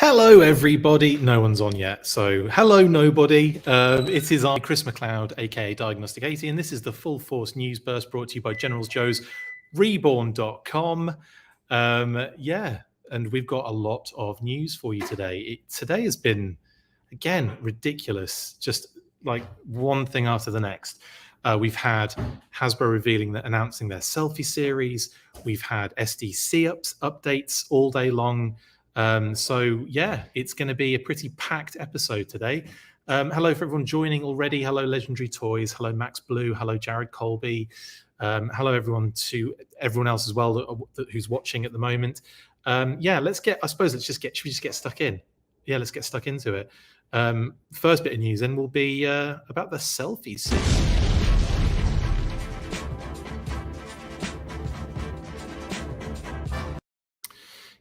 Hello, everybody. No one's on yet, so hello, nobody. It is I, Chris McLeod AKA Diagnostic 80, and this is the Full Force News Burst brought to you by Generals Joe's REBORN.com. Yeah, and we've got a lot of news for you today. Today has been, again, ridiculous, just like one thing after the next. We've had Hasbro announcing their Selfie Series. We've had Sdcc updates all day long. So yeah, it's going to be a pretty packed episode today. Hello for everyone joining already. Hello, Legendary Toys. Hello, Max Blue. Hello, Jared Colby. Hello, everyone else as well who's watching at the moment. Yeah, should we just get stuck in? Yeah, let's get stuck into it. First bit of news then will be about the Selfie Series.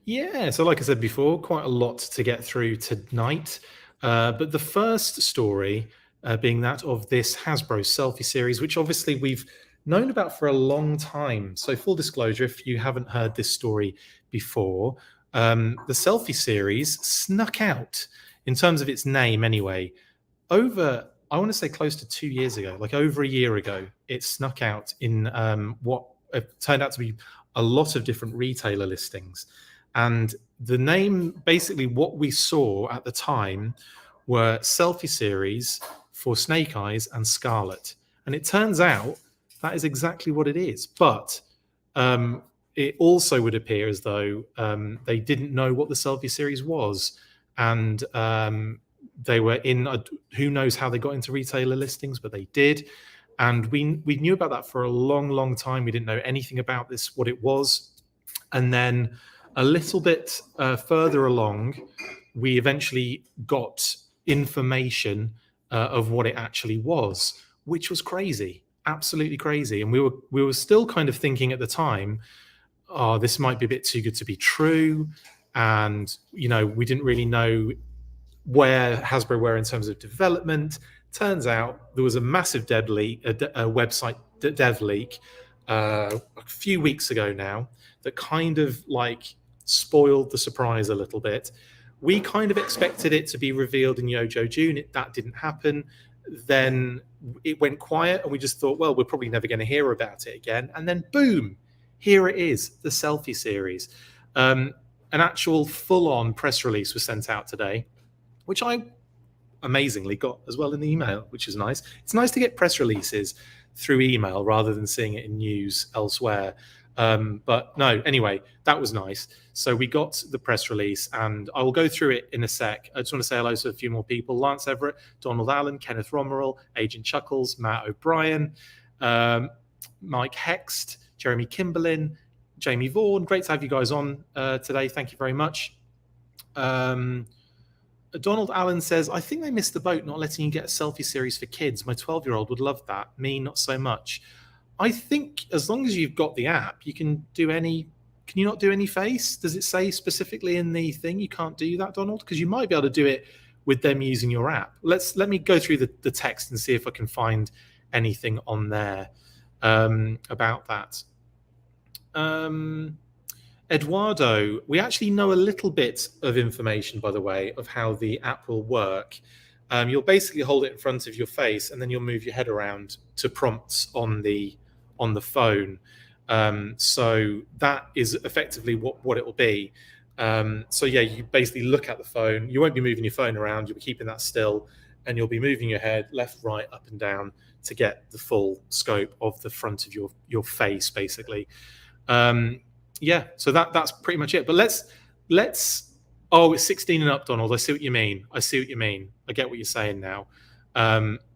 Yeah, so like I said before, quite a lot to get through tonight. But the first story being that of this Hasbro Selfie Series, which obviously we've known about for a long time. So full disclosure, if you haven't heard this story before, the Selfie Series snuck out, in terms of its name anyway, over, I want to say close to 2 years ago, like over a year ago, it snuck out in what turned out to be a lot of different retailer listings. And the name, basically what we saw at the time were Selfie Series for Snake Eyes and Scarlet. And it turns out that is exactly what it is. But it also would appear as though they didn't know what the Selfie Series was. And they were in, who knows how they got into retailer listings, but they did. And we knew about that for a long, long time. We didn't know anything about this, what it was. And then a little bit further along, we eventually got information of what it actually was, which was crazy, absolutely crazy. And we were still kind of thinking at the time, oh, this might be a bit too good to be true. And, you know, we didn't really know where Hasbro were in terms of development. Turns out there was a massive website dev leak a few weeks ago now that kind of like spoiled the surprise a little bit. We kind of expected it to be revealed in Yojo June. That didn't happen. Then it went quiet and we just thought, well, we're probably never going to hear about it again. And then boom, here it is, the Selfie Series. An actual full-on press release was sent out today, which I amazingly got as well in the email, which is nice. It's nice to get press releases through email rather than seeing it in news elsewhere. But no, anyway, that was nice. So we got the press release and I will go through it in a sec. I just want to say hello to a few more people. Lance Everett, Donald Allen, Kenneth Romerell, Agent Chuckles, Matt O'Brien, Mike Hext, Jeremy Kimberlin, Jamie Vaughan. Great to have you guys on today. Thank you very much. Donald Allen says, I think they missed the boat not letting you get a Selfie Series for kids. My 12-year-old would love that. Me, not so much. I think as long as you've got the app, you can do any. Can you not do any face? Does it say specifically in the thing you can't do that, Donald? Because you might be able to do it with them using your app. Let me go through the text and see if I can find anything on there about that. Eduardo, we actually know a little bit of information, by the way, of how the app will work. You'll basically hold it in front of your face and then you'll move your head around to prompts on the phone. So that is effectively what it will be. So yeah, you basically look at the phone. You won't be moving your phone around. You'll be keeping that still and you'll be moving your head left, right, up and down to get the full scope of the front of your face, basically. Yeah, so that's pretty much it. But let's oh, it's 16 and up, Donald. I see what you mean. I get what you're saying now.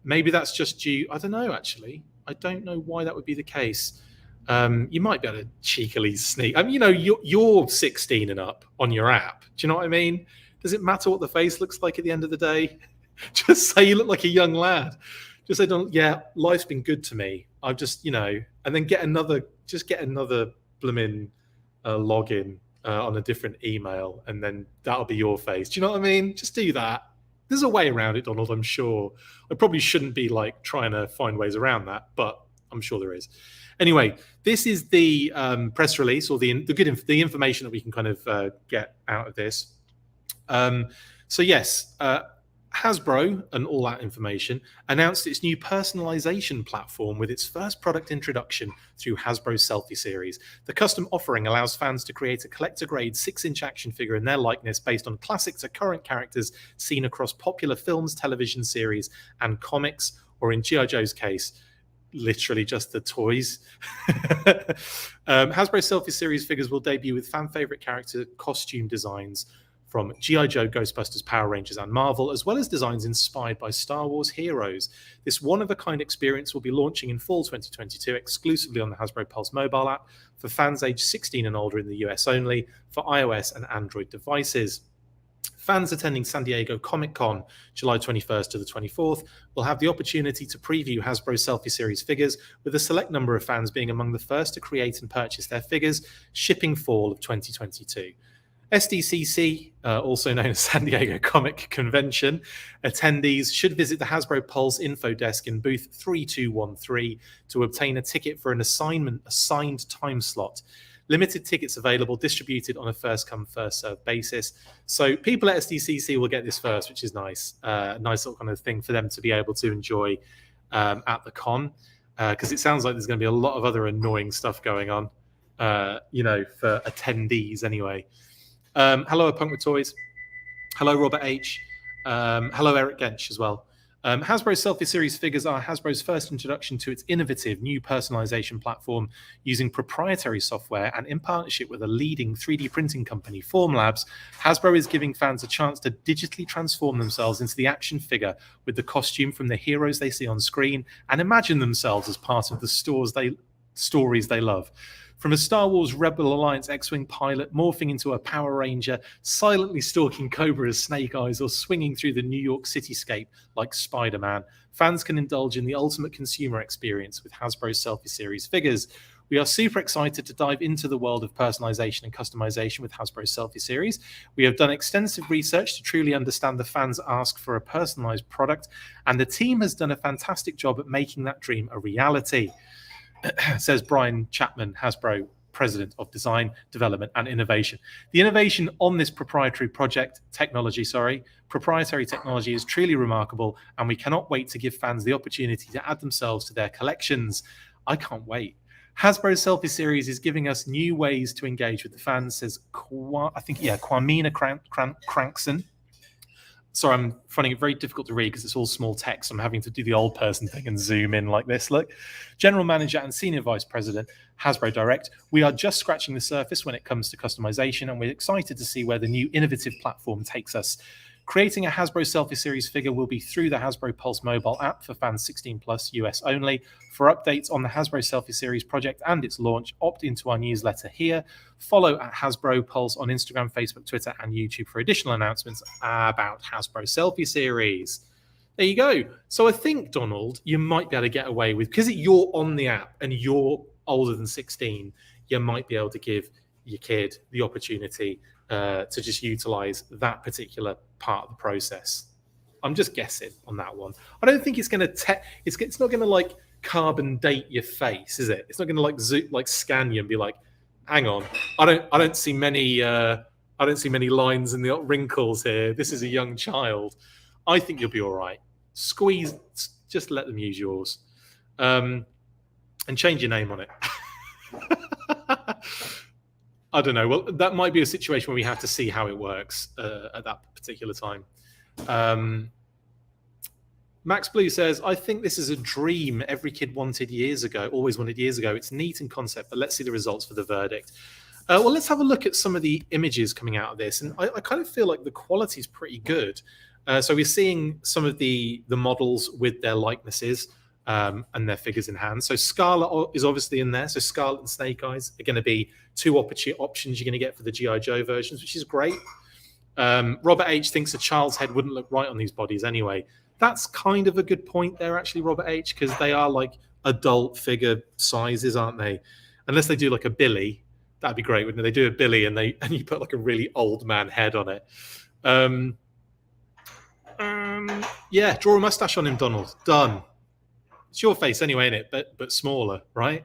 Maybe that's just due. I don't know, actually. I don't know why that would be the case. You might be able to cheekily sneak. I mean, you know, you're 16 and up on your app. Do you know what I mean? Does it matter what the face looks like at the end of the day? Just say you look like a young lad. Just say, Donald, yeah, life's been good to me. I've just, you know, and then get another blooming login on a different email, and then that'll be your face. Do you know what I mean? Just do that. There's a way around it, Donald, I'm sure. I probably shouldn't be like trying to find ways around that, but I'm sure there is. Anyway, this is the press release or the information that we can kind of get out of this. So yes, Hasbro, and all that information, announced its new personalization platform with its first product introduction through Hasbro Selfie Series. The custom offering allows fans to create a collector-grade 6-inch action figure in their likeness based on classic to current characters seen across popular films, television series, and comics, or in G.I. Joe's case, literally just the toys. Hasbro Selfie Series figures will debut with fan favorite character costume designs from G.I. Joe, Ghostbusters, Power Rangers, and Marvel, as well as designs inspired by Star Wars heroes. This one-of-a-kind experience will be launching in fall 2022 exclusively on the Hasbro Pulse mobile app for fans aged 16 and older in the US only, for iOS and Android devices. Fans attending San Diego Comic-Con, July 21st to the 24th, will have the opportunity to preview Hasbro Selfie Series figures, with a select number of fans being among the first to create and purchase their figures, shipping fall of 2022. Sdcc, also known as San Diego Comic Convention, attendees should visit the Hasbro Pulse info desk in booth 3213 to obtain a ticket for an assigned time slot. Limited tickets available, distributed on a first-come, first-served basis. So people at Sdcc will get this first, which is nice. Nice little kind of thing for them to be able to enjoy at the con, because it sounds like there's going to be a lot of other annoying stuff going on, for attendees anyway. Hello, A Punk with Toys. Hello, Robert H. Hello, Eric Gench as well. Hasbro Selfie Series figures are Hasbro's first introduction to its innovative new personalization platform using proprietary software, and in partnership with a leading 3D printing company, Formlabs, Hasbro is giving fans a chance to digitally transform themselves into the action figure with the costume from the heroes they see on screen and imagine themselves as part of the stories they love. From a Star Wars Rebel Alliance X-Wing pilot morphing into a Power Ranger, silently stalking Cobra as Snake Eyes, or swinging through the New York cityscape like Spider-Man, fans can indulge in the ultimate consumer experience with Hasbro Selfie Series figures. We are super excited to dive into the world of personalization and customization with Hasbro Selfie Series. We have done extensive research to truly understand the fans' ask for a personalized product, and the team has done a fantastic job at making that dream a reality. Says Brian Chapman, Hasbro President of Design, Development and Innovation. The innovation on this proprietary technology is truly remarkable, and we cannot wait to give fans the opportunity to add themselves to their collections. I can't wait. Hasbro Selfie Series is giving us new ways to engage with the fans, says Kwamina Crankson. Sorry, I'm finding it very difficult to read because it's all small text. I'm having to do the old person thing and zoom in like this. Look, General Manager and Senior Vice President, Hasbro Direct. We are just scratching the surface when it comes to customization, and we're excited to see where the new innovative platform takes us. Creating a Hasbro Selfie Series figure will be through the Hasbro Pulse mobile app for fans 16 plus US only. For updates on the Hasbro Selfie Series project and its launch, opt into our newsletter here. Follow at Hasbro Pulse on Instagram, Facebook, Twitter, and YouTube for additional announcements about Hasbro Selfie Series. There you go. So I think, Donald, you might be able to get away with, because you're on the app and you're older than 16, you might be able to give your kid the opportunity to just utilize that particular part of the process. I'm just guessing on that one. I don't think it's going to it's not going to like carbon date your face, is it? It's not going to like scan you and be like, hang on, I don't see many lines in the wrinkles here. This is a young child. I think you'll be all right. Squeeze, just let them use yours, and change your name on it. I don't know. Well, that might be a situation where we have to see how it works at that particular time. Max Blue says, I think this is a dream every kid always wanted years ago. It's neat in concept, but let's see the results for the verdict. Well, let's have a look at some of the images coming out of this. And I kind of feel like the quality is pretty good. So we're seeing some of the models with their likenesses and their figures in hand. So Scarlet is obviously in there. So Scarlet and Snake Eyes are going to be two options you're going to get for the G.I. Joe versions, which is great. Robert H. thinks a child's head wouldn't look right on these bodies anyway. That's kind of a good point there, actually, Robert H., because they are like adult figure sizes, aren't they? Unless they do like a Billy, that'd be great, wouldn't it? They do a Billy and you put like a really old man head on it. Yeah, draw a mustache on him, Donald. Done. It's your face anyway, isn't it? But smaller, right?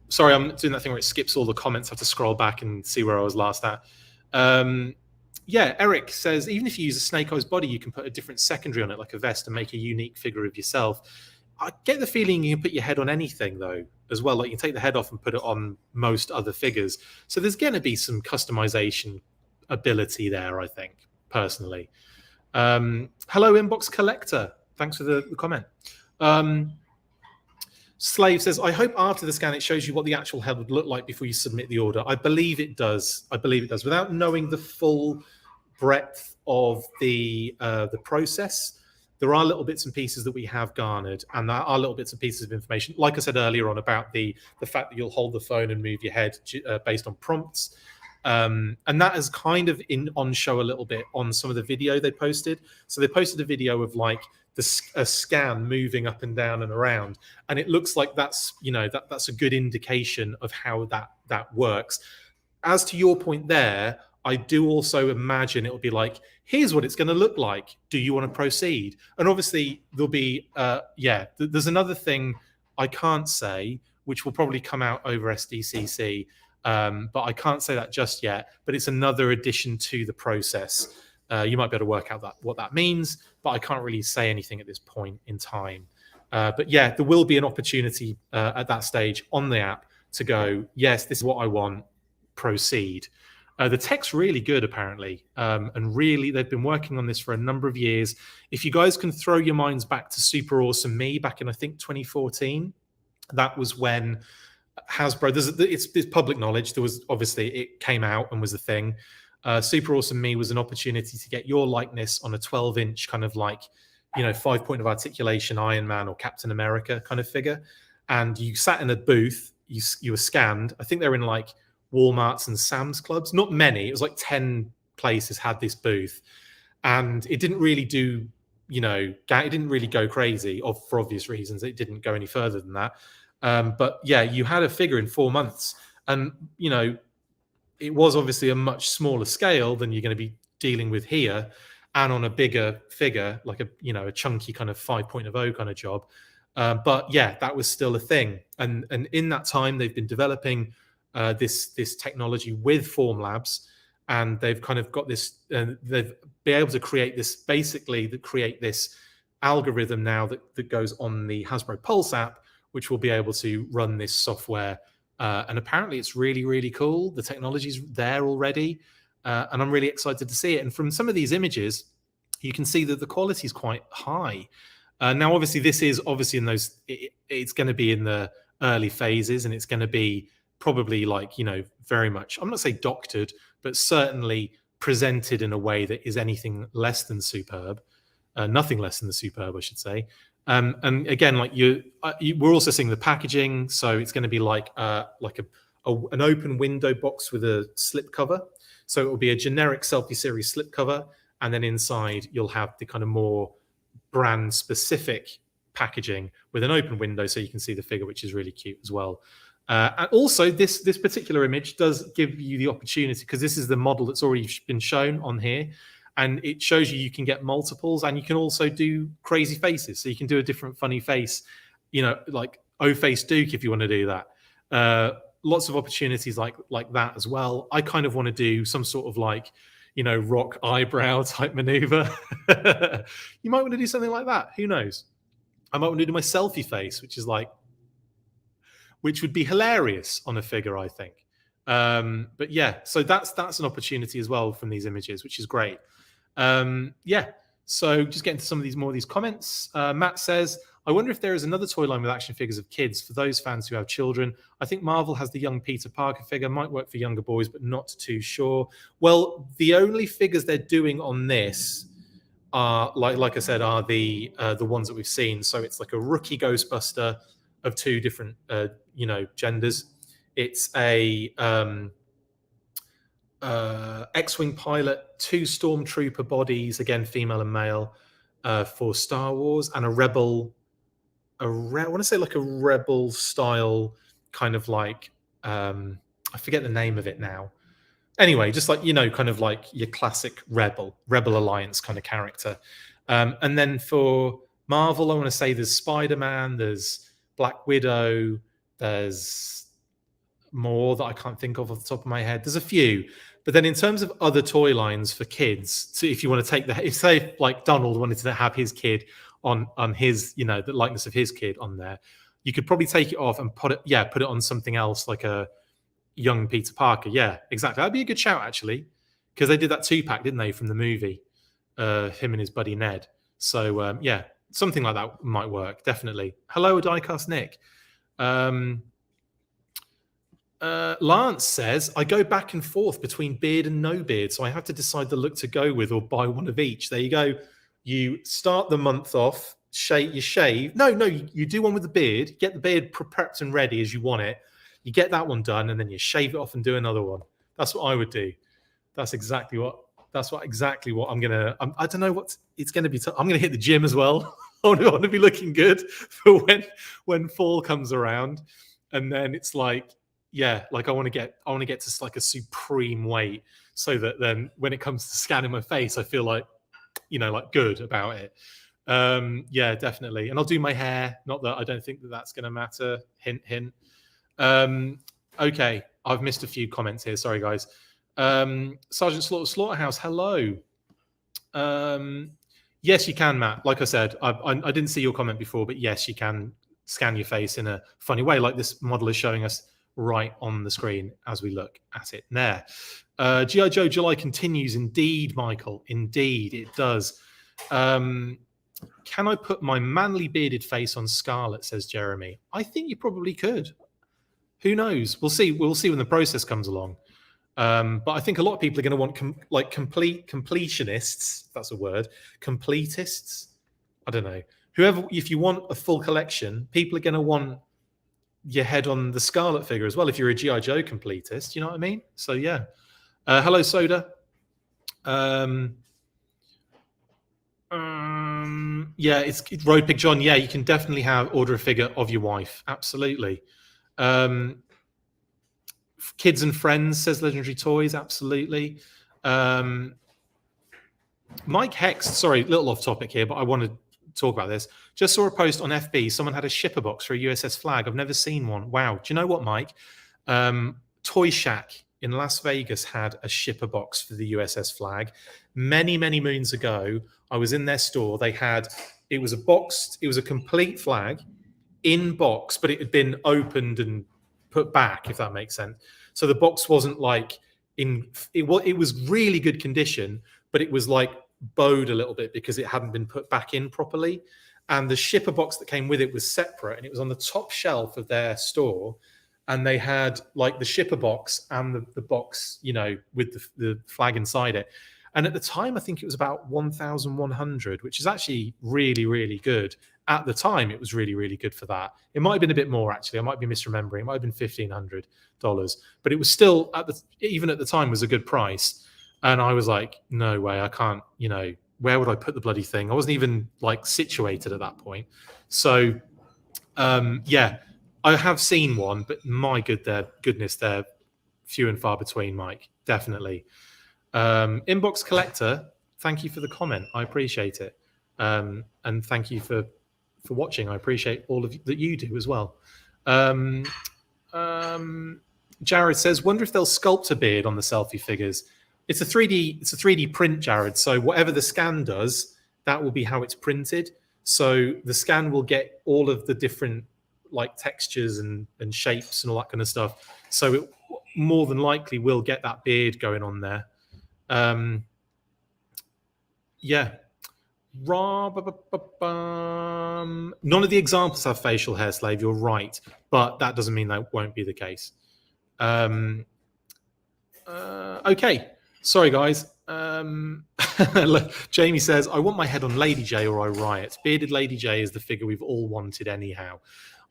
Sorry, I'm doing that thing where it skips all the comments. I have to scroll back and see where I was last at. Yeah, Eric says, even if you use a Snake Eyes body, you can put a different secondary on it, like a vest, and make a unique figure of yourself. I get the feeling you can put your head on anything, though, as well. Like you can take the head off and put it on most other figures. So there's going to be some customization ability there, I think, personally. Hello, Inbox Collector. Thanks for the comment. Slave says, I hope after the scan it shows you what the actual head would look like before you submit the order. I believe it does. I believe it does. Without knowing the full breadth of the process, there are little bits and pieces that we have garnered, and there are little bits and pieces of information. Like I said earlier on about the fact that you'll hold the phone and move your head based on prompts. And that is kind of on show a little bit on some of the video they posted. So they posted a video of like a scan moving up and down and around, and it looks like that's that's a good indication of how that works. As to your point there, I do also imagine it will be like, here's what it's going to look like. Do you want to proceed? And obviously there'll be there's another thing I can't say, which will probably come out over SDCC. But I can't say that just yet. But it's another addition to the process. You might be able to work out what that means, but I can't really say anything at this point in time. But yeah, there will be an opportunity at that stage on the app to go, yes, this is what I want, proceed. The tech's really good, apparently, and really they've been working on this for a number of years. If you guys can throw your minds back to Super Awesome Me back in, I think, 2014, that was when Hasbro, it's public knowledge. There was obviously, it came out and was a thing. Super Awesome Me was an opportunity to get your likeness on a 12-inch kind of like, 5-point of articulation Iron Man or Captain America kind of figure. And you sat in a booth, you were scanned. I think they're in like Walmarts and Sam's Clubs. Not many. It was like 10 places had this booth. And it didn't really do, it didn't really go crazy for obvious reasons. It didn't go any further than that. But yeah, you had a figure in 4 months, and it was obviously a much smaller scale than you're going to be dealing with here, and on a bigger figure, like a chunky kind of 5.0 kind of job. But yeah, that was still a thing, and in that time they've been developing this technology with Formlabs, and they've kind of got this. They've been able to create this algorithm now that goes on the Hasbro Pulse app, which will be able to run this software. And apparently it's really, really cool. The technology's there already. And I'm really excited to see it. And from some of these images, you can see that the quality is quite high. Now, obviously, this is obviously in those, it's going to be in the early phases, and it's going to be probably like, very much, I'm not saying doctored, but certainly presented in a way that is anything less than superb. Nothing less than the superb, I should say. And again, like we're also seeing the packaging, so it's going to be like an open window box with a slip cover. So it will be a generic Selfie Series slip cover, and then inside you'll have the kind of more brand specific packaging with an open window, so you can see the figure, which is really cute as well. And also, this particular image does give you the opportunity, because this is the model that's already been shown on here. And it shows you can get multiples, and you can also do crazy faces. So you can do a different funny face, like O-Face Duke if you want to do that. Lots of opportunities like that as well. I kind of want to do some sort of like, rock eyebrow type maneuver. You might want to do something like that. Who knows? I might want to do my selfie face, which would be hilarious on a figure, I think. But yeah, so that's an opportunity as well from these images, which is great. So just getting to some of these comments. Matt says, I wonder if there is another toy line with action figures of kids for those fans who have children. I think Marvel has the young Peter Parker figure, might work for younger boys, but not too sure. Well, the only figures they're doing on this are, like I said, are the ones that we've seen. So it's like a rookie Ghostbuster of two different genders. It's a X-Wing pilot, two Stormtrooper bodies, again female and male, for Star Wars, and a rebel. I want to say like a rebel style kind of like I forget the name of it now. Anyway, just like kind of like your classic rebel alliance kind of character. And then for Marvel, I want to say there's Spider-Man, there's Black Widow, there's more that I can't think of off the top of my head. There's a few, but then in terms of other toy lines for kids, so if you want to take if say like Donald wanted to have his kid on his, you know, the likeness of his kid on there, you could probably take it off and put it on something else like a young Peter Parker. Yeah, exactly. That'd be a good shout actually, because they did that 2-pack, didn't they, from the movie, him and his buddy Ned. So yeah, something like that might work definitely. Hello, Diecast Nick. Lance says, I go back and forth between beard and no beard, so I have to decide the look to go with or buy one of each. There you go. You start the month off, you shave. No, you do one with the beard, get the beard prepped and ready as you want it. You get that one done, and then you shave it off and do another one. That's what I would do. That's exactly what I'm gonna. I don't know what it's gonna be. I'm gonna hit the gym as well. I want to be looking good for when fall comes around, and then it's like, yeah, like I want to get to like a supreme weight, so that then when it comes to scanning my face, I feel like, you know, like good about it. Yeah, definitely. And I'll do my hair. Not that I don't think that that's going to matter. Hint, hint. Okay, I've missed a few comments here. Sorry, guys. Sergeant Slaughterhouse, hello. Yes, you can, Matt. Like I said, I didn't see your comment before, but yes, you can scan your face in a funny way, like this model is showing us right on the screen as we look at it there. G.I. Joe July continues. Indeed, Michael. Indeed, it does. Can I put my manly bearded face on Scarlet, says Jeremy. I think you probably could. Who knows? We'll see. We'll see when the process comes along. But I think a lot of people are going to want completionists. If that's a word. Completists. I don't know. Whoever, if you want a full collection, people are going to want your head on the Scarlet figure as well. If you're a G.I. Joe completist, you know what I mean? So yeah. Hello, Soda. Yeah, it's Road Pig John. Yeah, you can definitely order a figure of your wife. Absolutely. Kids and Friends, says Legendary Toys. Absolutely. Mike Hex, sorry, little off topic here, but I want to talk about this. Just saw a post on FB. Someone had a shipper box for a USS Flag. I've never seen one. Wow. Do you know what, Mike? Toy Shack in Las Vegas had a shipper box for the USS Flag. Many, many moons ago, I was in their store. It was a complete flag in box, but it had been opened and put back, if that makes sense. So the box wasn't like it was really good condition, but it was like bowed a little bit because it hadn't been put back in properly. And the shipper box that came with it was separate, and it was on the top shelf of their store. And they had like the shipper box and the box, you know, with the flag inside it. And at the time, I think it was about 1,100, which is actually really, really good. At the time, it was really, really good for that. It might have been a bit more, actually. I might be misremembering. It might have been $1,500, but it was still even at the time was a good price. And I was like, no way, I can't, you know, where would I put the bloody thing? I wasn't even like situated at that point. So, yeah, I have seen one, but my goodness, they're few and far between, Mike. Definitely. Inbox Collector, thank you for the comment. I appreciate it. And thank you for watching. I appreciate all of that you do as well. Jared says, wonder if they'll sculpt a beard on the Selfie figures. It's a 3D print, Jared. So whatever the scan does, that will be how it's printed. So the scan will get all of the different like textures and shapes and all that kind of stuff. So it more than likely will get that beard going on there. Yeah. None of the examples have facial hair, Slave. You're right, but that doesn't mean that won't be the case. Okay. Sorry, guys. Jamie says, I want my head on Lady J or I riot. Bearded Lady J is the figure we've all wanted anyhow.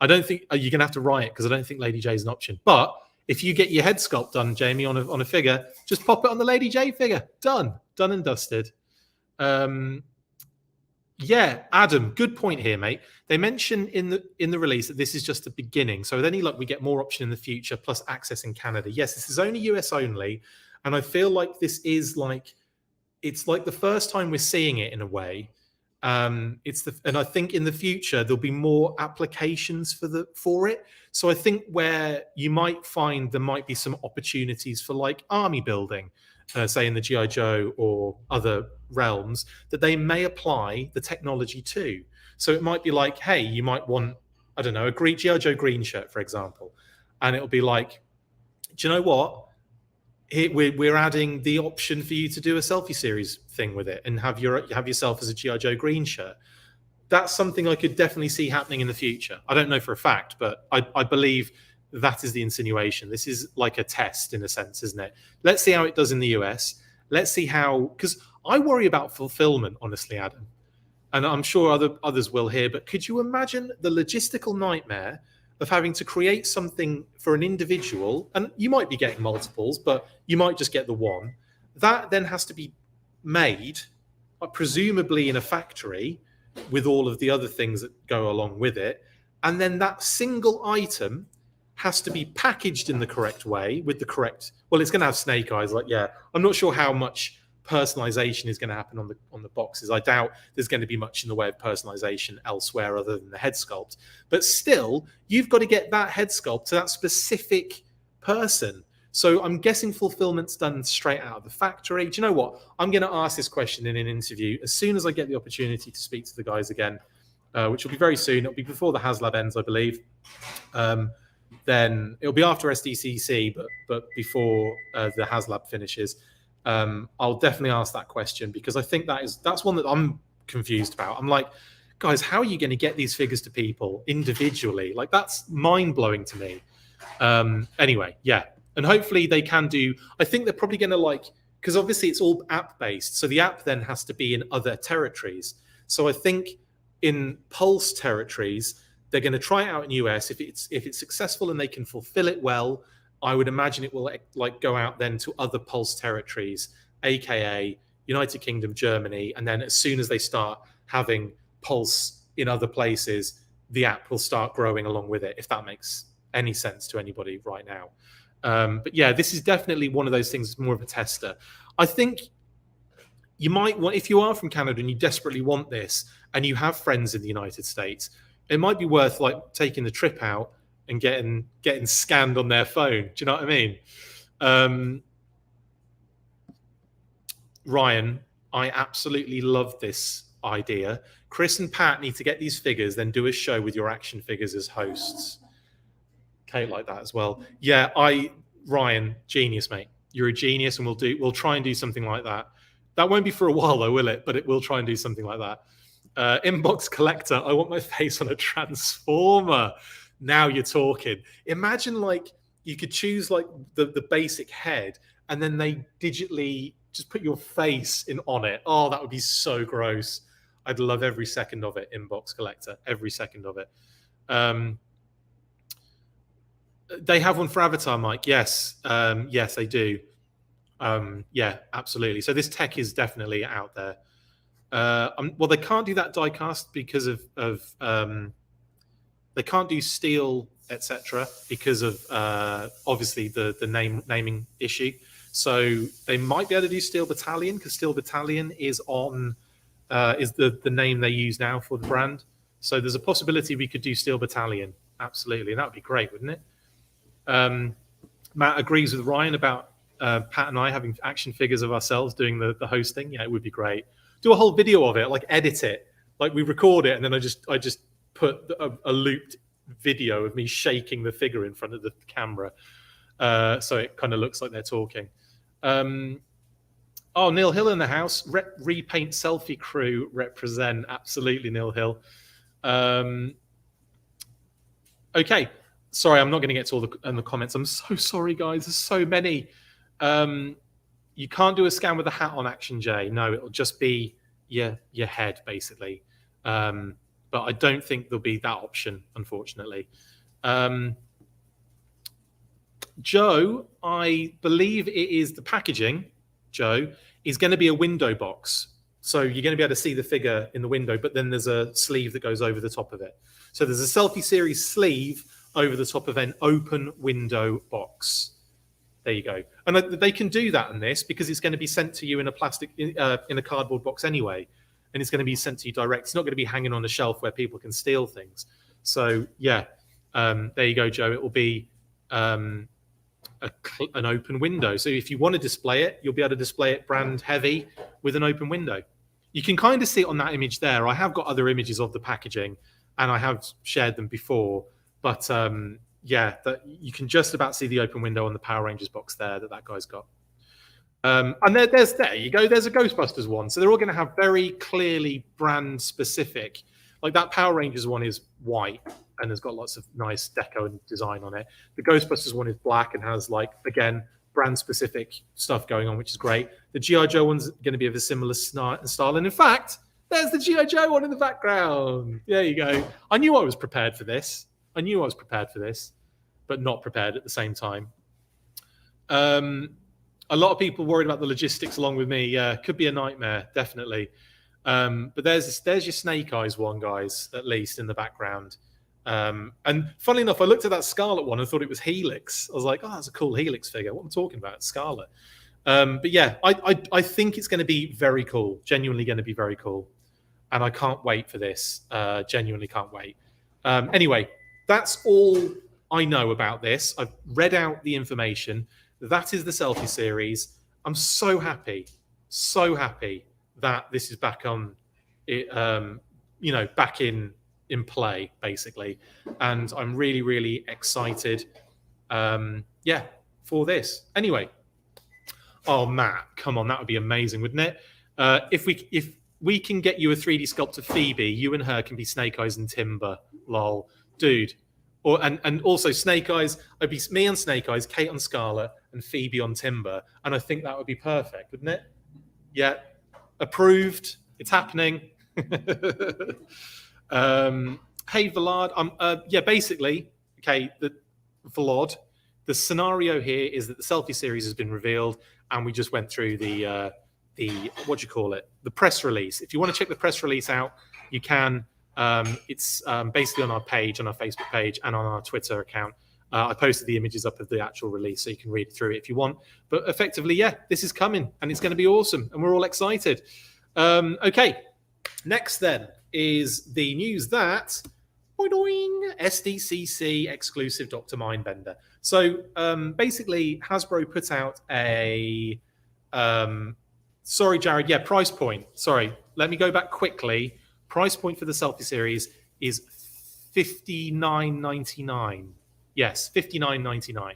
I don't think you're going to have to riot because I don't think Lady J is an option. But if you get your head sculpt done, Jamie, on a figure, just pop it on the Lady J figure. Done and dusted. Yeah, Adam, good point here, mate. They mention in the release that this is just the beginning. So with any luck, we get more option in the future, plus access in Canada. Yes, this is only US only. And I feel like this is like, it's like the first time we're seeing it in a way. And I think in the future there'll be more applications for it. So I think where you might find there might be some opportunities for like army building, say in the GI Joe or other realms, that they may apply the technology to. So it might be like, hey, you might want, I don't know, a green GI Joe green shirt, for example, and it'll be like, do you know what? We're adding the option for you to do a selfie series thing with it and have yourself as a GI Joe green shirt. That's something I could definitely see happening in the future. I don't know for a fact, but I believe that is the insinuation. This is like a test in a sense, isn't it? Let's see how it does in the US. Let's see how, because I worry about fulfillment, honestly, Adam, and I'm sure others will here. But could you imagine the logistical nightmare of having to create something for an individual, and you might be getting multiples, but you might just get the one. That then has to be made, presumably in a factory, with all of the other things that go along with it. And then that single item has to be packaged in the correct way with the correct, well, it's going to have snake eyes. Like, yeah, I'm not sure how much personalization is going to happen on the boxes. I doubt there's going to be much in the way of personalization elsewhere other than the head sculpt. But still, you've got to get that head sculpt to that specific person. So I'm guessing fulfillment's done straight out of the factory. Do you know what? I'm going to ask this question in an interview as soon as I get the opportunity to speak to the guys again, which will be very soon. It'll be before the HasLab ends, I believe. Then it'll be after SDCC, but before the HasLab finishes. I'll definitely ask that question because I think that's one that I'm confused about. I'm like, guys, how are you going to get these figures to people individually? Like, that's mind-blowing to me. Anyway, yeah. And hopefully they can do, I think they're probably going to because obviously it's all app-based. So the app then has to be in other territories. So I think in Pulse territories, they're going to try it out in US. If it's successful and they can fulfill it well, I would imagine it will go out then to other Pulse territories, AKA United Kingdom, Germany. And then as soon as they start having Pulse in other places, the app will start growing along with it, if that makes any sense to anybody right now. But yeah, this is definitely one of those things, more of a tester. I think you might want, if you are from Canada and you desperately want this and you have friends in the United States, it might be worth taking the trip out and getting scanned on their phone. Do you know what I mean? Ryan, I absolutely love this idea. Chris and Pat need to get these figures, then do a show with your action figures as hosts. Kate like that as well. Yeah, Ryan, genius, mate. You're a genius, and we'll try and do something like that. That won't be for a while though, will it? But it will try and do something like that. Inbox collector, I want my face on a transformer. Now you're talking. Imagine you could choose the basic head, and then they digitally just put your face on it. Oh, that would be so gross. I'd love every second of it, Inbox collector, every second of it. They have one for Avatar, Mike. Yes, yes, they do. Yeah, absolutely. So this tech is definitely out there. Well, they can't do that die cast because of they can't do steel, etc., because of obviously the naming issue. So they might be able to do Steel Battalion because Steel Battalion is the name they use now for the brand. So there's a possibility we could do Steel Battalion. Absolutely, and that would be great, wouldn't it? Matt agrees with Ryan about Pat and I having action figures of ourselves doing the hosting. Yeah, it would be great. Do a whole video of it, edit it, we record it, and then I just put a looped video of me shaking the figure in front of the camera, so it kind of looks like they're talking. Oh, Neil Hill in the house. Repaint Selfie Crew represent. Absolutely, Neil Hill. Okay. Sorry, I'm not going to get to all the comments. I'm so sorry, guys. There's so many. You can't do a scan with a hat on, Action J. No, it'll just be your head, basically. But I don't think there'll be that option, unfortunately. Joe, I believe it is the packaging, Joe, is going to be a window box. So you're going to be able to see the figure in the window, but then there's a sleeve that goes over the top of it. So there's a Selfie Series sleeve over the top of an open window box. There you go. And they can do that in this because it's going to be sent to you in a plastic, in a cardboard box anyway. and it's going to be sent to you direct. It's not going to be hanging on a shelf where people can steal things. So yeah, there you go, Joe. It will be an open window. So if you want to display it, you'll be able to display it brand heavy with an open window. You can kind of see it on that image there. I have got other images of the packaging, and I have shared them before. But yeah, you can just about see the open window on the Power Rangers box there that guy's got. And there you go. There's a Ghostbusters one. So they're all going to have very clearly brand specific. Like that Power Rangers one is white and has got lots of nice deco and design on it. The Ghostbusters one is black and has, like, again, brand specific stuff going on, which is great. The G.I. Joe one's going to be of a similar style. And in fact, there's the G.I. Joe one in the background. There you go. I knew I was prepared for this. But not prepared at the same time. A lot of people worried about the logistics along with me. Yeah, could be a nightmare, definitely. But there's your Snake Eyes one, guys, at least in the background. And funnily enough, I looked at that Scarlet one and thought it was Helix. I was like, oh, that's a cool Helix figure. What am I talking about? It's Scarlet. But yeah, I think it's going to be very cool. Genuinely going to be very cool. And I can't wait for this. Genuinely can't wait. Anyway, that's all I know about this. I've read out the information. That is the Selfie Series. I'm so happy that this is back on, back in play, basically. And I'm really, really excited, for this. Anyway, oh, Matt, come on, that would be amazing, wouldn't it? If we can get you a 3D sculpt of Phoebe, you and her can be Snake Eyes and Timber, lol, dude. And also Snake Eyes, I'd be me on Snake Eyes, Kate on Scarlet, and Phoebe on Timber, and I think that would be perfect, wouldn't it? Yeah, approved. It's happening. Hey, Vlad. Basically, okay, Vlad. The scenario here is that the Selfie Series has been revealed, and we just went through the the press release. If you want to check the press release out, you can. It's basically on our page, on our Facebook page, and on our Twitter account. I posted the images up of the actual release, so you can read through it if you want. But effectively, yeah, this is coming, and it's going to be awesome, and we're all excited. Okay, next then is the news that Sdcc exclusive Dr. Mindbender. So basically, Hasbro put out a sorry, Jared. Yeah, price point. Sorry, let me go back quickly. Price point for the Selfie Series is $59.99. Yes, $59.99.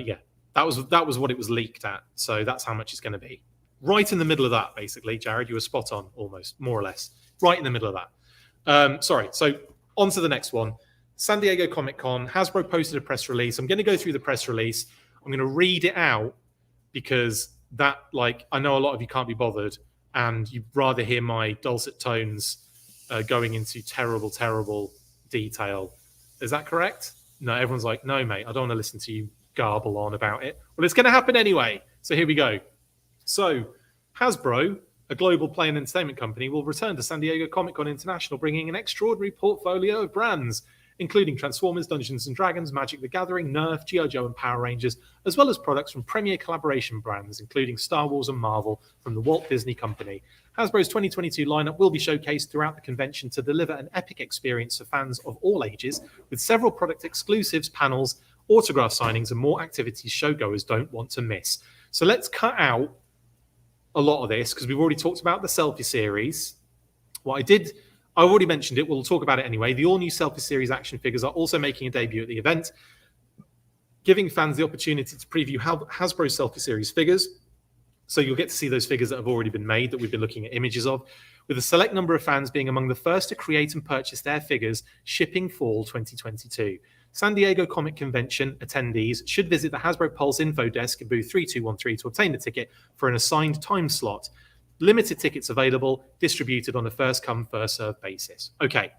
Yeah, that was what it was leaked at. So that's how much it's going to be. Right in the middle of that, basically, Jared. You were spot on, almost, more or less. Right in the middle of that. Sorry. So on to the next one. San Diego Comic-Con. Hasbro posted a press release. I'm going to go through the press release. I'm going to read it out because that, I know a lot of you can't be bothered, and you'd rather hear my dulcet tones going into terrible, terrible detail. Is that correct? No, everyone's like, no, mate, I don't want to listen to you garble on about it. Well, it's going to happen anyway. So here we go. So Hasbro, a global play and entertainment company, will return to San Diego Comic-Con International, bringing an extraordinary portfolio of brands, including Transformers, Dungeons & Dragons, Magic the Gathering, Nerf, G.I. Joe, and Power Rangers, as well as products from premier collaboration brands, including Star Wars and Marvel from the Walt Disney Company. Hasbro's 2022 lineup will be showcased throughout the convention to deliver an epic experience for fans of all ages, with several product exclusives, panels, autograph signings, and more activities showgoers don't want to miss. So let's cut out a lot of this, because we've already talked about the Selfie Series. I've already mentioned it. We'll talk about it anyway. The all-new Selfie Series action figures are also making a debut at the event, giving fans the opportunity to preview Hasbro Selfie Series figures. So you'll get to see those figures that have already been made, that we've been looking at images of, with a select number of fans being among the first to create and purchase their figures, shipping fall 2022. San Diego Comic Convention attendees should visit the Hasbro Pulse info desk in booth 3213 to obtain a ticket for an assigned time slot. Limited tickets available, distributed on a first-come, first-served basis. Okay.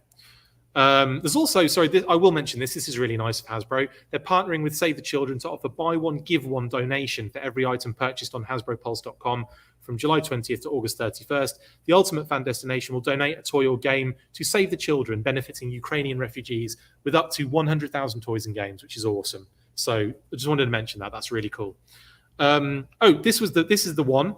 There's also, I will mention this. This is really nice of Hasbro. They're partnering with Save the Children to offer buy one, give one donation for every item purchased on HasbroPulse.com from July 20th to August 31st. The Ultimate Fan Destination will donate a toy or game to Save the Children, benefiting Ukrainian refugees with up to 100,000 toys and games, which is awesome. So I just wanted to mention that. That's really cool. This is the one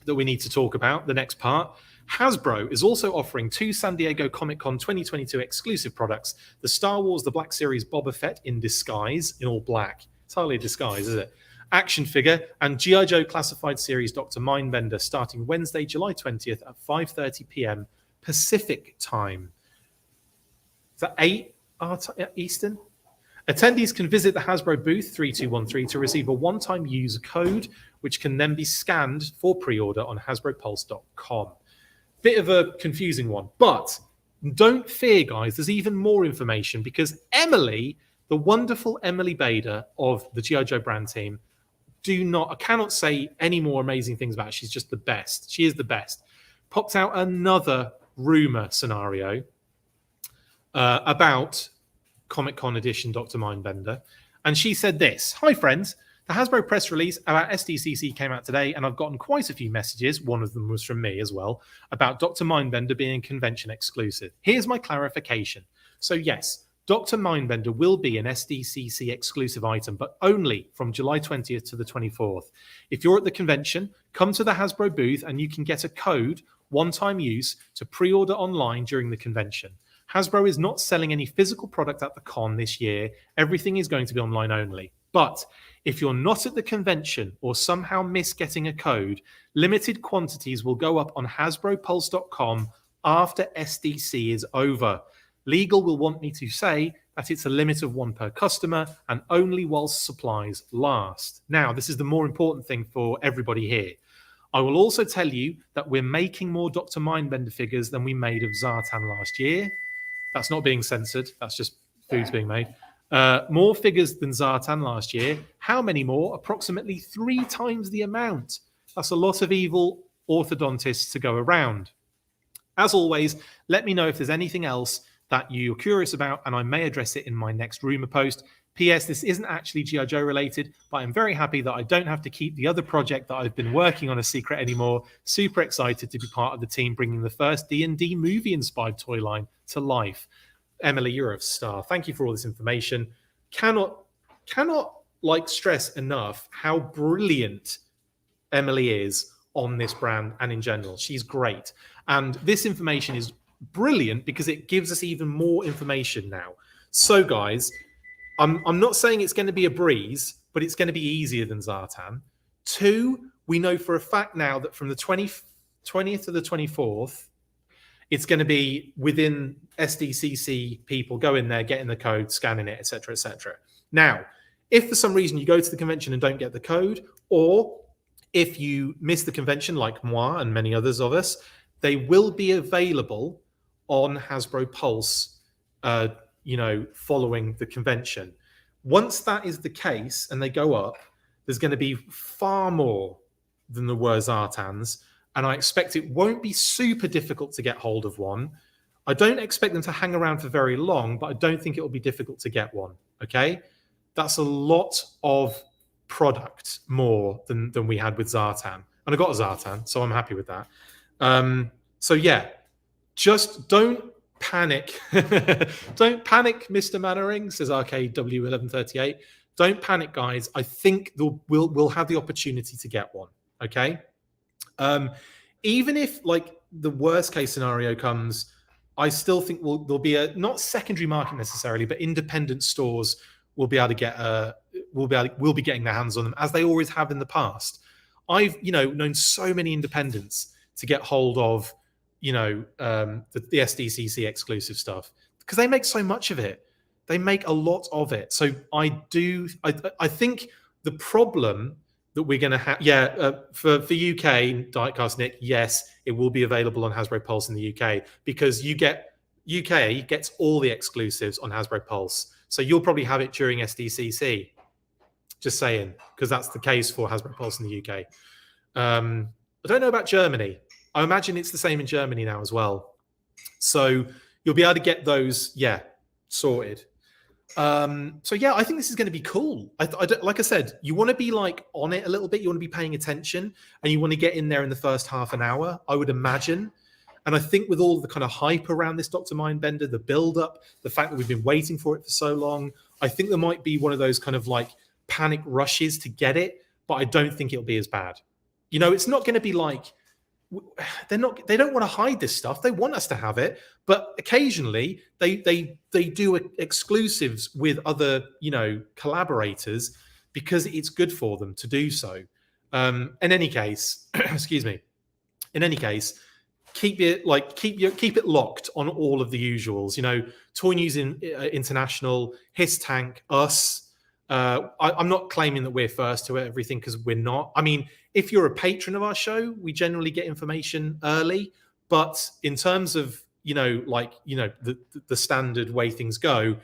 that we need to talk about, the next part. Hasbro is also offering 2 San Diego Comic-Con 2022 exclusive products, the Star Wars The Black Series Boba Fett in disguise, in all black. It's hardly a disguise, is it? Action figure, and G.I. Joe Classified Series Dr. Mindbender starting Wednesday, July 20th at 5:30 p.m. Pacific time. Is that 8 Eastern? Attendees can visit the Hasbro booth 3213 to receive a one-time user code, which can then be scanned for pre-order on hasbropulse.com. Bit of a confusing one, but don't fear, guys. There's even more information because Emily, the wonderful Emily Bader of the G.I. Joe brand team, I cannot say any more amazing things about her. She's just the best. She is the best. Popped out another rumor scenario about Comic-Con edition Dr. Mindbender. And she said this: "Hi, friends. The Hasbro press release about Sdcc came out today, and I've gotten quite a few messages, one of them was from me as well, about Dr. Mindbender being convention exclusive. Here's my clarification. So yes, Dr. Mindbender will be an Sdcc exclusive item, but only from July 20th to the 24th. If you're at the convention, come to the Hasbro booth and you can get a code, one-time use, to pre-order online during the convention. Hasbro is not selling any physical product at the con this year. Everything is going to be online only. But if you're not at the convention or somehow miss getting a code, limited quantities will go up on hasbropulse.com after SDC is over. Legal will want me to say that it's a limit of 1 per customer and only whilst supplies last." Now, this is the more important thing for everybody here. I will also tell you that we're making more Dr. Mindbender figures than we made of Zartan last year. That's not being censored. That's just food's being made. More figures than Zartan last year. How many more? Approximately 3 times the amount. That's a lot of evil orthodontists to go around. As always, let me know if there's anything else that you're curious about, and I may address it in my next rumor post. P.S. This isn't actually G.I. Joe related, but I'm very happy that I don't have to keep the other project that I've been working on a secret anymore. Super excited to be part of the team bringing the first D&D movie-inspired toy line to life. Emily, you're a star. Thank you for all this information. Cannot stress enough how brilliant Emily is on this brand and in general. She's great. And this information is brilliant because it gives us even more information now. So, guys, I'm not saying it's going to be a breeze, but it's going to be easier than Zartan. 2, we know for a fact now that from the 20th to the 24th, it's going to be within SDCC people go in there, getting the code, scanning it, etc., etc. Now, if for some reason you go to the convention and don't get the code, or if you miss the convention like moi and many others of us, they will be available on Hasbro Pulse, following the convention. Once that is the case and they go up, there's going to be far more than there were Zartans, and I expect it won't be super difficult to get hold of one. I don't expect them to hang around for very long, but I don't think it will be difficult to get one, okay? That's a lot of product more than we had with Zartan. And I got a Zartan, so I'm happy with that. So yeah, just don't panic. Don't panic, Mr. Mannering, says RKW1138. Don't panic, guys. I think we'll have the opportunity to get one, okay? Even if like the worst case scenario comes, I still think there'll be a not secondary market necessarily, but independent stores will be able to get will be getting their hands on them as they always have in the past. I've known so many independents to get hold of the SDCC exclusive stuff because they make so much of it. They make a lot of it. So I think the problem that we're going to have, for UK Dietcast Nick, yes, it will be available on Hasbro Pulse in the UK because UK gets all the exclusives on Hasbro Pulse. So you'll probably have it during SDCC. Just saying, because that's the case for Hasbro Pulse in the UK. I don't know about Germany. I imagine it's the same in Germany now as well. So you'll be able to get those, sorted. So yeah, I think this is going to be cool. Like I said, you want to be like on it a little bit. You want to be paying attention, and you want to get in there in the first half an hour, I would imagine. And I think with all the kind of hype around this Dr. Mindbender, the build-up, the fact that we've been waiting for it for so long, I think there might be one of those kind of like panic rushes to get it, but I don't think it'll be as bad. It's not going to be like They don't want to hide this stuff. They want us to have it, but occasionally they do exclusives with other collaborators because it's good for them to do so. In any case, excuse me. In any case, keep it locked on all of the usuals. Toy News International, His Tank, us. I'm not claiming that we're first to everything because we're not. I mean, if you're a patron of our show, we generally get information early. But in terms of the standard way things go,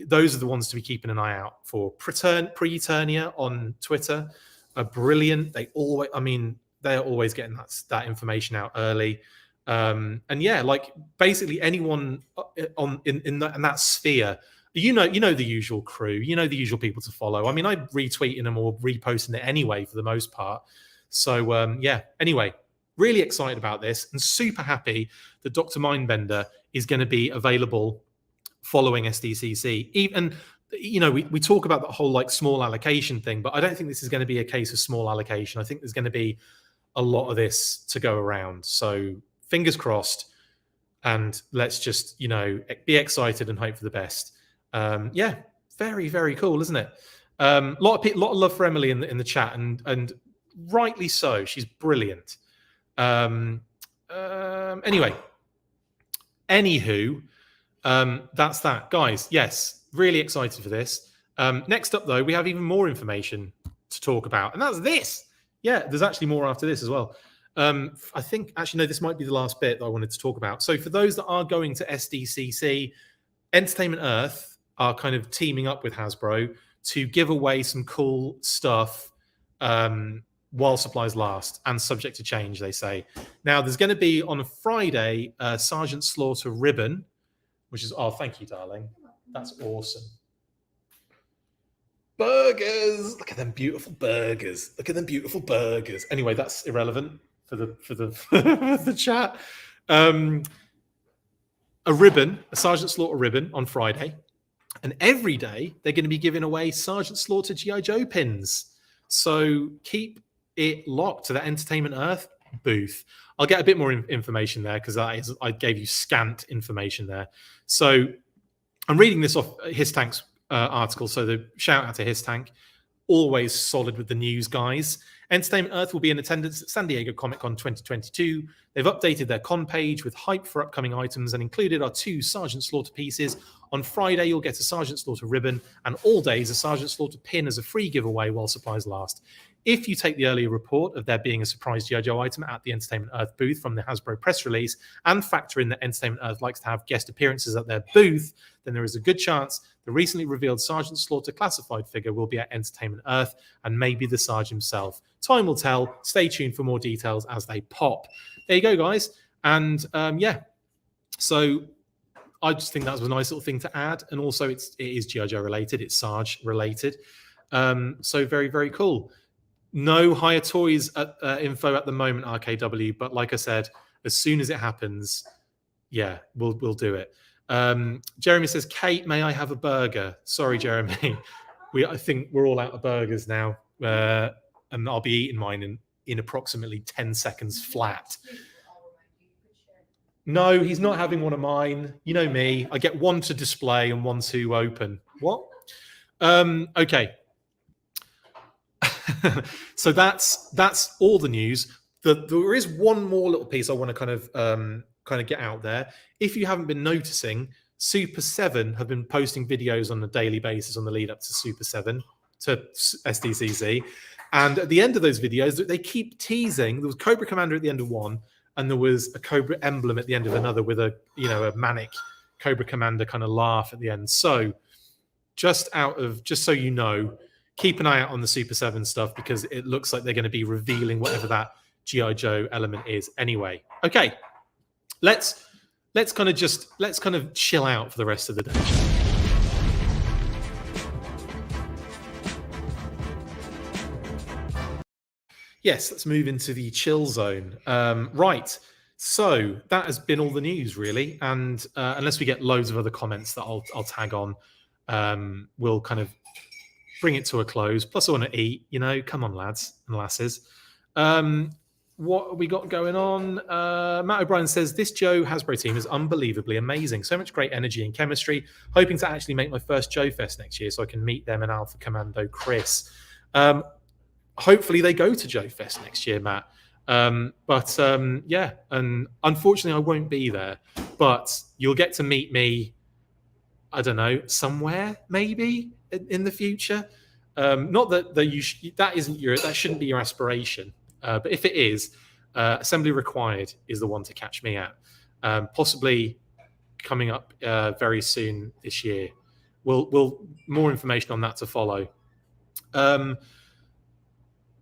those are the ones to be keeping an eye out for. Pre-Eternia on Twitter are brilliant. They are always getting that information out early. And yeah, basically anyone in that sphere. You know the usual crew, the usual people to follow. I mean, I'm retweeting them or reposting it anyway for the most part. So yeah, anyway, really excited about this and super happy that Dr. Mindbender is going to be available following SDCC. Even, we talk about the whole small allocation thing, but I don't think this is going to be a case of small allocation. I think there's going to be a lot of this to go around. So fingers crossed, and let's just, be excited and hope for the best. Yeah, very, very cool, isn't it? Lot of love for Emily in the chat, and rightly so. She's brilliant. Anyway, anywho, that's that, guys. Yes, really excited for this. Next up, though, we have even more information to talk about, and that's this. Yeah, there's actually more after this as well. I think actually no, this might be the last bit that I wanted to talk about. So for those that are going to SDCC, Entertainment Earth are kind of teaming up with Hasbro to give away some cool stuff while supplies last and subject to change, they say. Now, there's going to be on a Friday, Sergeant Slaughter ribbon, which is, oh, thank you, darling. That's awesome. Burgers! Look at them beautiful burgers. Look at them beautiful burgers. Anyway, that's irrelevant for the the chat. A ribbon, a Sergeant Slaughter ribbon on Friday. And every day they're going to be giving away Sergeant Slaughter G.I. Joe pins. So keep it locked to the Entertainment Earth booth. I'll get a bit more information there because I gave you scant information there. So I'm reading this off His Tank's article. So the shout out to His Tank. Always solid with the news, guys. Entertainment Earth will be in attendance at San Diego Comic-Con 2022. They've updated their con page with hype for upcoming items and included our 2 Sergeant Slaughter pieces. On Friday, you'll get a Sergeant Slaughter ribbon, and all days a Sergeant Slaughter pin as a free giveaway while supplies last. If you take the earlier report of there being a surprise G.I. Joe item at the Entertainment Earth booth from the Hasbro press release and factor in that Entertainment Earth likes to have guest appearances at their booth, then there is a good chance the recently revealed Sergeant Slaughter classified figure will be at Entertainment Earth and maybe the Sarge himself. Time will tell. Stay tuned for more details as they pop. There you go, guys. And yeah, so I just think that was a nice little thing to add. And also it is G.I. Joe related. It's Sarge related. So very, very cool. No higher toys info at the moment, RKW. But like I said, as soon as it happens, yeah, we'll do it. Jeremy says, Kate, may I have a burger? Sorry, Jeremy. I think we're all out of burgers now. And I'll be eating mine in approximately 10 seconds flat. No, he's not having one of mine. You know me. I get one to display and one to open. What? Okay. So that's all the news. There is one more little piece I want to kind of get out there. If you haven't been noticing, Super 7 have been posting videos on a daily basis on the lead up to Super 7 to SDCC. And at the end of those videos, they keep teasing. There was Cobra Commander at the end of one, and there was a Cobra emblem at the end of another with a manic Cobra Commander kind of laugh at the end. So just so you know, keep an eye out on the Super 7 stuff because it looks like they're going to be revealing whatever that G.I. Joe element is anyway. Okay. Let's kind of chill out for the rest of the day. Yes, let's move into the chill zone. Right. So that has been all the news, really. And unless we get loads of other comments that I'll tag on, we'll kind of bring it to a close. Plus, I want to eat. Come on, lads and lasses. What have we got going on? Matt O'Brien says, this Joe Hasbro team is unbelievably amazing. So much great energy and chemistry. Hoping to actually make my first Joe Fest next year so I can meet them and Alpha Commando Chris. Hopefully they go to Joe Fest next year, Matt. Yeah, and unfortunately I won't be there. But you'll get to meet me, I don't know, somewhere maybe in the future. Not that that shouldn't be your aspiration. But if it is, Assembly Required is the one to catch me at. Possibly coming up very soon this year. We'll more information on that to follow.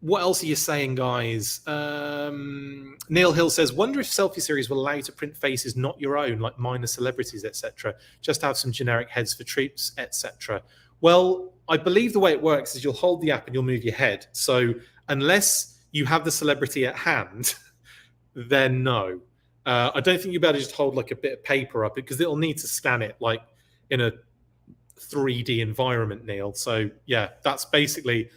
What else are you saying, guys? Neil Hill says, wonder if Selfie Series will allow you to print faces not your own, like minor celebrities, etc. Just have some generic heads for troops, etc. Well, I believe the way it works is you'll hold the app and you'll move your head. So unless you have the celebrity at hand, then no. I don't think you'll be able to just hold like a bit of paper up because it'll need to scan it like in a 3D environment, Neil. So yeah, that's basically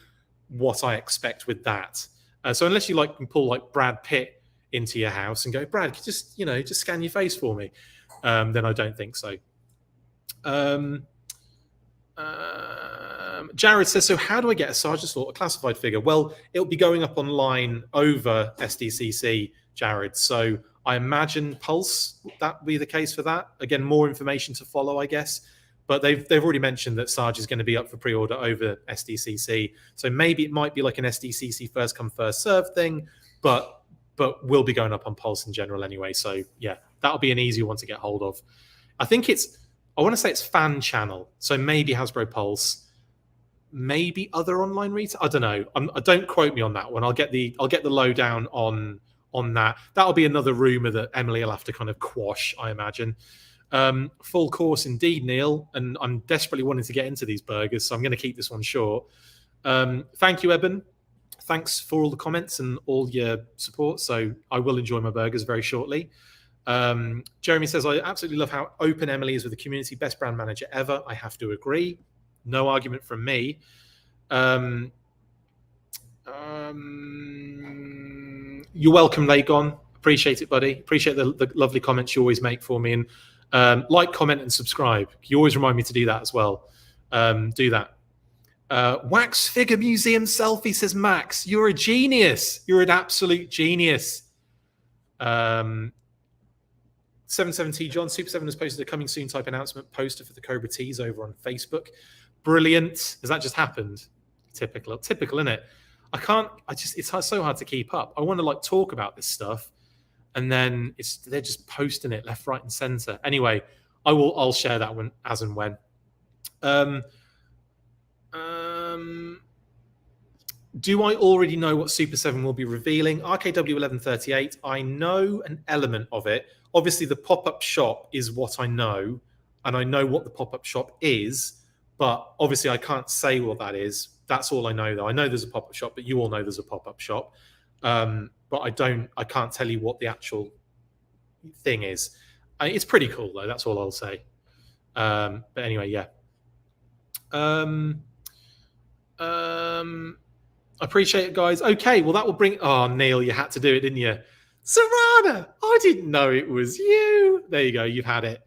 what I expect with that. So unless you can pull like Brad Pitt into your house and go, Brad, just scan your face for me, then I don't think so. Jared says, so how do I get a Sergeant Slaughter classified figure? Well, it'll be going up online over Sdcc, Jared. So I imagine Pulse, that will be the case for that. Again, more information to follow, I guess. But they've already mentioned that Sarge is going to be up for pre-order over Sdcc. So maybe it might be like an Sdcc first come, first serve thing, but will be going up on Pulse in general anyway. So yeah, that'll be an easier one to get hold of. I want to say it's fan channel. So maybe Hasbro Pulse, maybe other online retail. I don't know. Don't quote me on that one. I'll get the lowdown on that. That'll be another rumor that Emily will have to kind of quash, I imagine. Full course indeed, Neil, and I'm desperately wanting to get into these burgers, so I'm going to keep this one short. Thank you, Eben. Thanks for all the comments and all your support. So I will enjoy my burgers very shortly. Jeremy says, I absolutely love how open Emily is with the community. Best brand manager ever. I have to agree. No argument from me. You're welcome, Lagon. Appreciate it, buddy. Appreciate the lovely comments you always make for me. And like, comment, and subscribe. You always remind me to do that as well. Do that. Wax Figure Museum Selfie, says Max. You're a genius. You're an absolute genius. 770 John, Super 7 has posted a coming soon type announcement poster for the Cobra Tees over on Facebook. Brilliant. Has that just happened? Typical, isn't it? It's so hard to keep up. I want to talk about this stuff, and then they're just posting it left, right, and center. Anyway, I'll share that one as and when. Do I already know what Super 7 will be revealing? RKW 1138. I know an element of it. Obviously, the pop-up shop is what I know, and I know what the pop-up shop is, but obviously I can't say what that is. That's all I know, though. I know there's a pop-up shop, but you all know there's a pop-up shop. But I can't tell you what the actual thing is. It's pretty cool, though. That's all I'll say. But anyway, yeah. Appreciate it, guys. Okay, well, that will bring... Oh, Neil, you had to do it, didn't you? Serrana, I didn't know it was you. There you go. You've had it.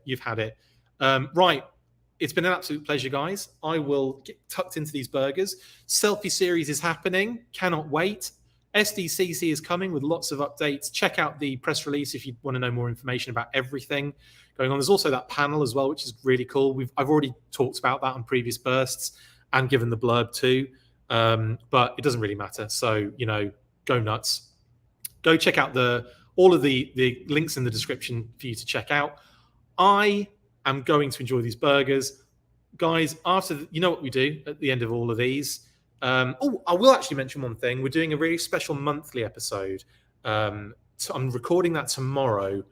Right. It's been an absolute pleasure, guys. I will get tucked into these burgers. Selfie Series is happening. Cannot wait. Sdcc is coming with lots of updates. Check out the press release if you want to know more information about everything going on. There's also that panel as well, which is really cool. I've already talked about that on previous bursts and given the blurb too, but it doesn't really matter. So, go nuts. Go check out all of the links in the description for you to check out. I am going to enjoy these burgers. Guys, you know what we do at the end of all of these. I will actually mention one thing. We're doing a really special monthly episode. So I'm recording that tomorrow,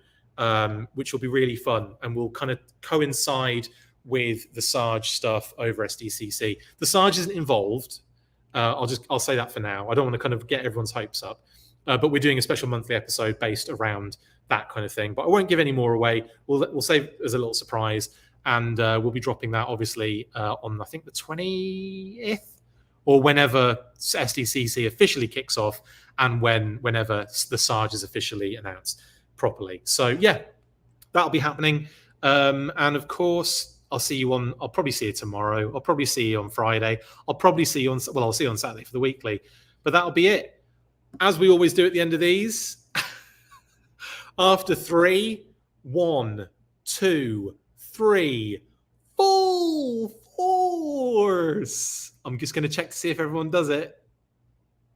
which will be really fun and will kind of coincide with the Sarge stuff over Sdcc. The Sarge isn't involved. I'll say that for now. I don't want to kind of get everyone's hopes up. But we're doing a special monthly episode based around that kind of thing. But I won't give any more away. We'll save it as a little surprise. And we'll be dropping that, obviously, on, I think, the 20th or whenever SDCC officially kicks off, and whenever the Sarge is officially announced properly. So yeah, that'll be happening. And of course, I'll probably see you tomorrow. I'll probably see you on Friday. I'll see you on Saturday for the weekly. But that'll be it. As we always do at the end of these, after 3, 1, 2, 3, full force. I'm just going to check to see if everyone does it.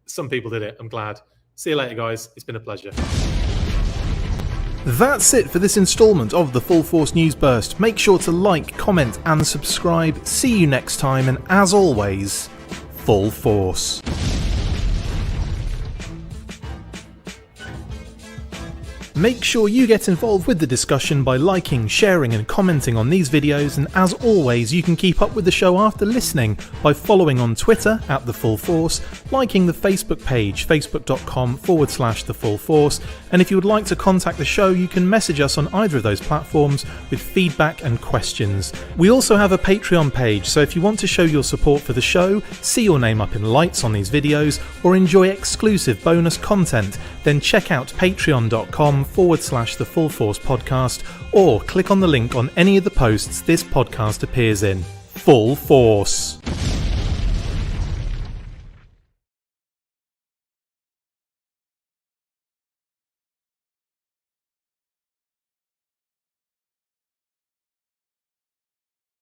Some people did it. I'm glad. See you later, guys. It's been a pleasure. That's it for this instalment of the Full Force News Burst. Make sure to like, comment and subscribe. See you next time, and as always, Full Force. Make sure you get involved with the discussion by liking, sharing and commenting on these videos, and as always you can keep up with the show after listening by following on Twitter @TheFullForce, liking the Facebook page facebook.com/TheFullForce, and if you would like to contact the show you can message us on either of those platforms with feedback and questions. We also have a Patreon page, so if you want to show your support for the show, see your name up in lights on these videos, or enjoy exclusive bonus content, then check out patreon.com/TheFullForce podcast, or click on the link on any of the posts this podcast appears in. Full Force.